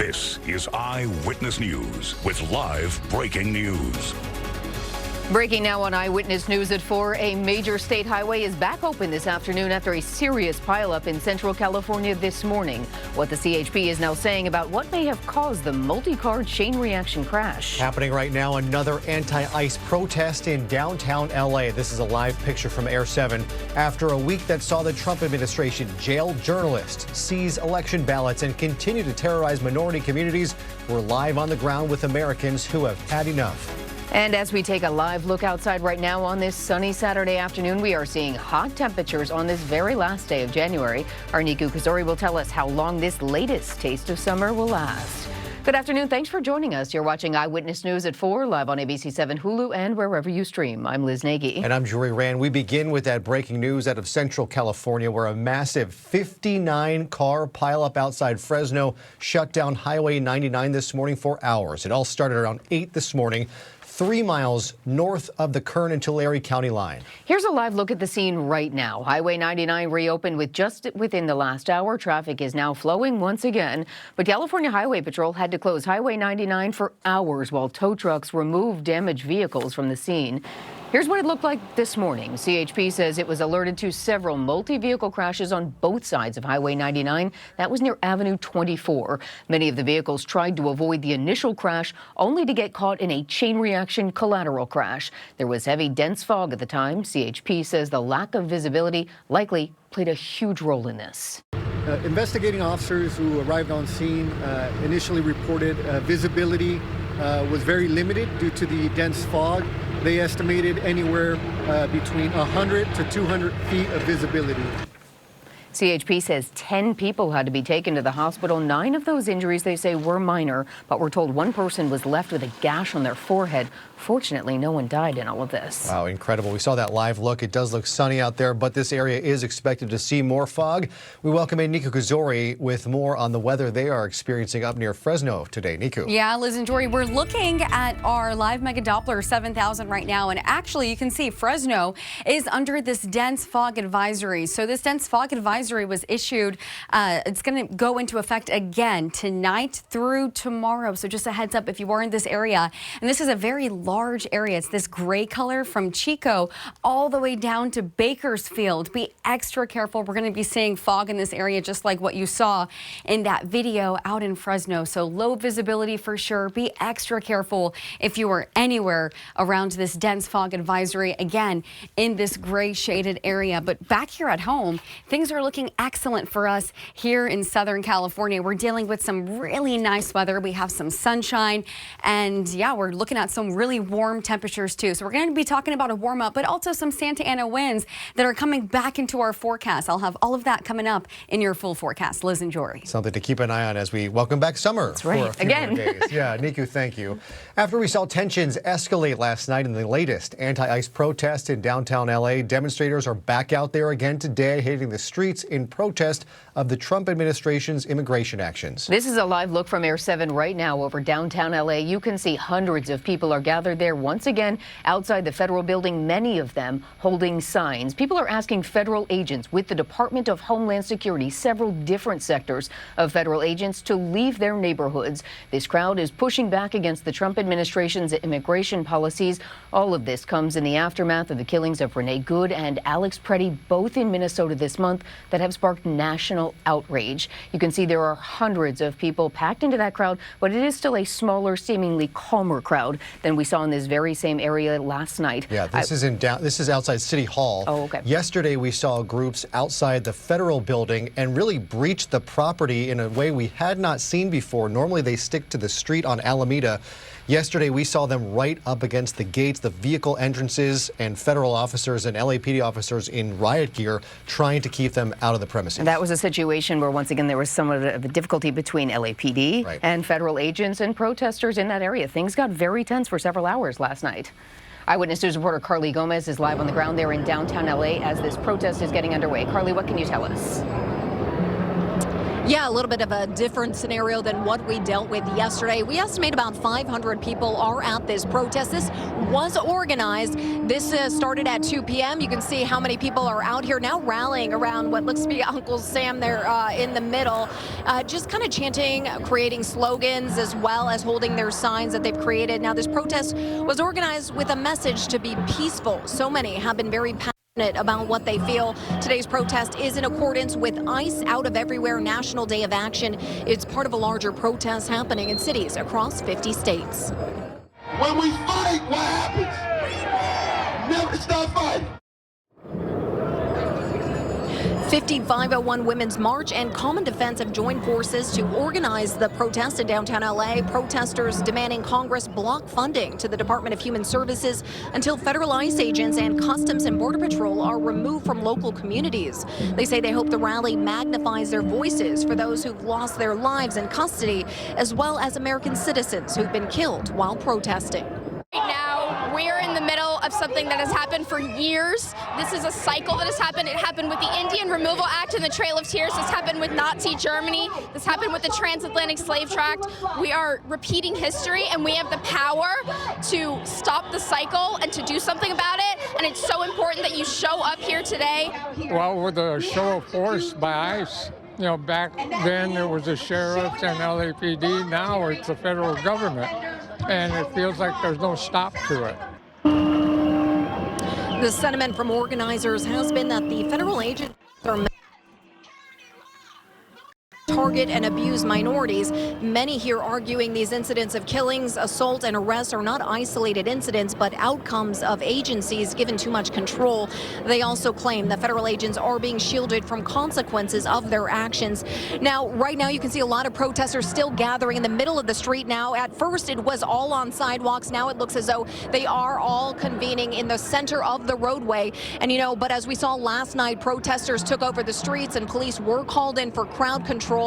This is Eyewitness News with live breaking news. Breaking now on Eyewitness News at 4, a major state highway is back open this afternoon after a serious pileup in Central California this morning. What the CHP is now saying about what may have caused the multi-car chain reaction crash. Happening right now, another anti-ICE protest in downtown LA. This is a live picture from Air 7 after a week that saw the Trump administration jail journalists, seize election ballots, and continue to terrorize minority communities. We're live on the ground with Americans who have had enough. And as we take a live look outside right now on this sunny Saturday afternoon, we are seeing hot temperatures on this very last day of January. Our Niku Kazori will tell us how long this latest taste of summer will last. Good afternoon. Thanks for joining us. You're watching Eyewitness News at 4, live on ABC 7 Hulu and wherever you stream. I'm Liz Nagy. And I'm Jory Rand. We begin with that breaking news out of Central California, where a massive 59-car pileup outside Fresno shut down Highway 99 this morning for hours. It all started around 8 this morning. 3 miles north of the Kern and Tulare County line. Here's a live look at the scene right now. Highway 99 reopened with just within the last hour. Traffic is now flowing once again. But California Highway Patrol had to close Highway 99 for hours while tow trucks removed damaged vehicles from the scene. Here's what it looked like this morning. CHP says it was alerted to several multi-vehicle crashes on both sides of Highway 99. That was near Avenue 24. Many of the vehicles tried to avoid the initial crash, only to get caught in a chain reaction collateral crash. There was heavy, dense fog at the time. CHP says the lack of visibility likely played a huge role in this. Investigating officers who arrived on scene initially reported visibility was very limited due to the dense fog. They estimated anywhere between 100 to 200 feet of visibility. CHP says 10 people had to be taken to the hospital. 9 of those injuries, they say, were minor, but we're told one person was left with a gash on their forehead. Fortunately, no one died in all of this. Wow, incredible. We saw that live look. It does look sunny out there, but this area is expected to see more fog. We welcome in Niku Kazori with more on the weather they are experiencing up near Fresno today. Niku. Yeah, Liz and Jory, we're looking at our live Mega Doppler 7000 right now, and actually you can see Fresno is under this dense fog advisory. So this dense fog advisory was issued. It's going to go into effect again tonight through tomorrow. So just a heads up if you are in this area. And this is a very large area. It's this gray color from Chico all the way down to Bakersfield. Be extra careful. We're going to be seeing fog in this area just like what you saw in that video out in Fresno. So low visibility for sure. Be extra careful if you are anywhere around this dense fog advisory. Again, in this gray shaded area. But back here at home, things are looking excellent for us here in Southern California. We're dealing with some really nice weather. We have some sunshine, and yeah, we're looking at some really warm temperatures too. So we're going to be talking about a warm up, but also some Santa Ana winds that are coming back into our forecast. I'll have all of that coming up in your full forecast. Liz and Jory. Something to keep an eye on as we welcome back summer. That's right. For a few Again. more days. Yeah, Niku, thank you. After we saw tensions escalate last night in the latest anti-ICE protest in downtown LA, demonstrators are back out there again today, hitting the streets in protest of the Trump administration's immigration actions. This is a live look from Air 7 right now over downtown LA. You can see hundreds of people are gathered there once again outside the federal building, many of them holding signs. People are asking federal agents with the Department of Homeland Security, several different sectors of federal agents, to leave their neighborhoods. This crowd is pushing back against the Trump administration's immigration policies. All of this comes in the aftermath of the killings of Renee Good and Alex Preddy, both in Minnesota this month, that have sparked national outrage. You can see there are hundreds of people packed into that crowd, but it is still a smaller, seemingly calmer crowd than we saw in this very same area last night. Yeah, this is outside City Hall. Oh, okay. Yesterday we saw groups outside the federal building and really breach the property in a way we had not seen before. Normally they stick to the street on Alameda. Yesterday, we saw them right up against the gates, the vehicle entrances, and federal officers and LAPD officers in riot gear trying to keep them out of the premises. And that was a situation where, once again, there was some of the difficulty between LAPD and federal agents and protesters in that area. Things got very tense for several hours last night. Eyewitness News reporter Carly Gomez is live on the ground there in downtown LA as this protest is getting underway. Carly, what can you tell us? Yeah, a little bit of a different scenario than what we dealt with yesterday. We estimate about 500 people are at this protest. This was organized. This started at 2 p.m. You can see how many people are out here now rallying around what looks to be Uncle Sam there in the middle, just kind of chanting, creating slogans, as well as holding their signs that they've created. Now, this protest was organized with a message to be peaceful. So many have been very passionate about what they feel. Today's protest is in accordance with ICE Out of Everywhere National Day of Action. It's part of a larger protest happening in cities across 50 states. When we fight, what happens? Never stop fighting. 50501 Women's March and Common Defense have joined forces to organize the protest in downtown LA. Protesters demanding Congress block funding to the Department of Human Services until federal ICE agents and Customs and Border Patrol are removed from local communities. They say they hope the rally magnifies their voices for those who've lost their lives in custody, as well as American citizens who've been killed while protesting. Right now, we're in the middle of something that has happened for years. This is a cycle that has happened. It happened with the Indian Removal Act and the Trail of Tears. This happened with Nazi Germany. This happened with the Transatlantic Slave Tract. We are repeating history, and we have the power to stop the cycle and to do something about it. And it's so important that you show up here today. Well, with a show of force by ICE, you know, back then it was the sheriffs and LAPD. Now it's the federal government. And it feels like there's no stop to it. The sentiment from organizers has been that the federal agents are target and abuse minorities. Many here arguing these incidents of killings, assault, and arrests are not isolated incidents, but outcomes of agencies given too much control. They also claim that federal agents are being shielded from consequences of their actions. Now, right now, you can see a lot of protesters still gathering in the middle of the street now. At first, it was all on sidewalks. Now it looks as though they are all convening in the center of the roadway. And, you know, but as we saw last night, protesters took over the streets and police were called in for crowd control.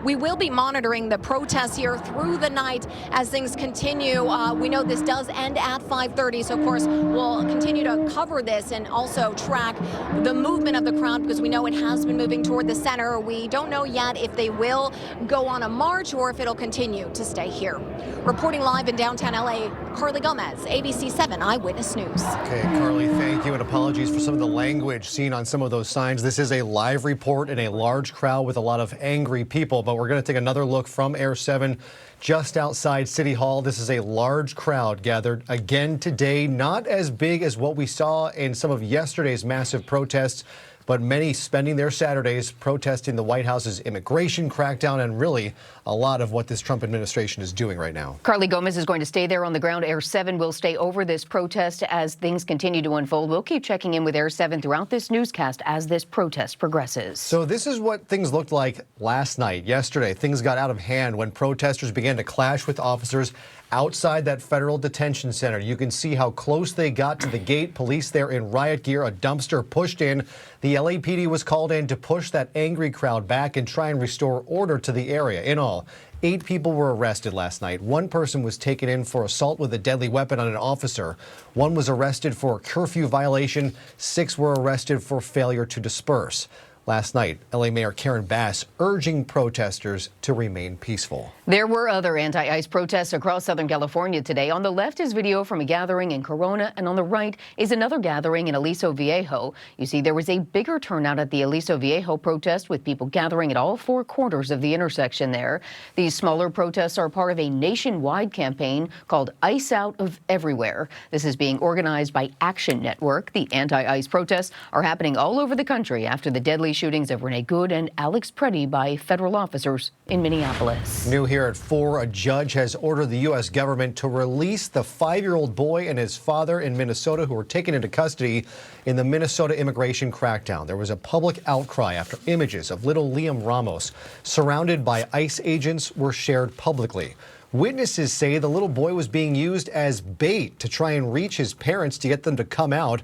We will be monitoring the protests here through the night as things continue. We know this does end at 5:30, so of course we'll continue to cover this and also track the movement of the crowd because we know it has been moving toward the center. We don't know yet if they will go on a march or if it'll continue to stay here. Reporting live in downtown LA, Carly Gomez, ABC 7 Eyewitness News. Okay, Carly, thank you, and apologies for some of the language seen on some of those signs. This is a live report in a large crowd with a lot of angry people, but we're going to take another look from Air 7 just outside City Hall. This is a large crowd gathered again today, not as big as what we saw in some of yesterday's massive protests, but many spending their Saturdays protesting the White House's immigration crackdown and really a lot of what this Trump administration is doing right now. Carly Gomez is going to stay there on the ground. Air 7 will stay over this protest as things continue to unfold. We'll keep checking in with Air 7 throughout this newscast as this protest progresses. So this is what things looked like last night. Yesterday, things got out of hand when protesters began to clash with officers outside that federal detention center. You can see how close they got to the gate. Police there in riot gear, a dumpster pushed in. The LAPD was called in to push that angry crowd back and try and restore order to the area. In all, 8 people were arrested last night. 1 person was taken in for assault with a deadly weapon on an officer. 1 was arrested for a curfew violation. 6 were arrested for failure to disperse. Last night, LA Mayor Karen Bass urging protesters to remain peaceful. There were other anti-ICE protests across Southern California today. On the left is video from a gathering in Corona, and on the right is another gathering in Aliso Viejo. You see, there was a bigger turnout at the Aliso Viejo protest with people gathering at all 4 corners of the intersection there. These smaller protests are part of a nationwide campaign called ICE Out of Everywhere. This is being organized by Action Network. The anti-ICE protests are happening all over the country after the deadly shootings of Renee Good and Alex Preddy by federal officers in Minneapolis. New here at 4, a judge has ordered the U.S. government to release the 5-year-old boy and his father in Minnesota who were taken into custody in the Minnesota immigration crackdown. There was a public outcry after images of little Liam Ramos surrounded by ICE agents were shared publicly. Witnesses say the little boy was being used as bait to try and reach his parents to get them to come out.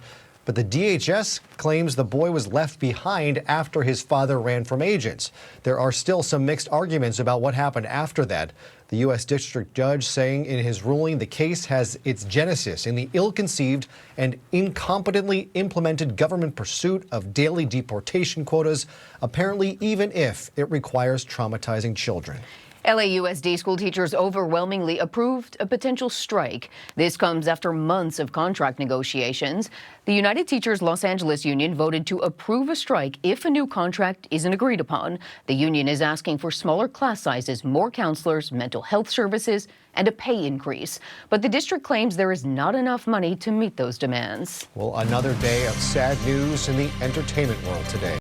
but the DHS claims the boy was left behind after his father ran from agents. There are still some mixed arguments about what happened after that. The U.S. District Judge saying in his ruling the case has its genesis in the ill-conceived and incompetently implemented government pursuit of daily deportation quotas, apparently even if it requires traumatizing children. LAUSD school teachers overwhelmingly approved a potential strike. This comes after months of contract negotiations. The United Teachers Los Angeles Union voted to approve a strike if a new contract isn't agreed upon. The union is asking for smaller class sizes, more counselors, mental health services, and a pay increase. But the district claims there is not enough money to meet those demands. Well, another day of sad news in the entertainment world today.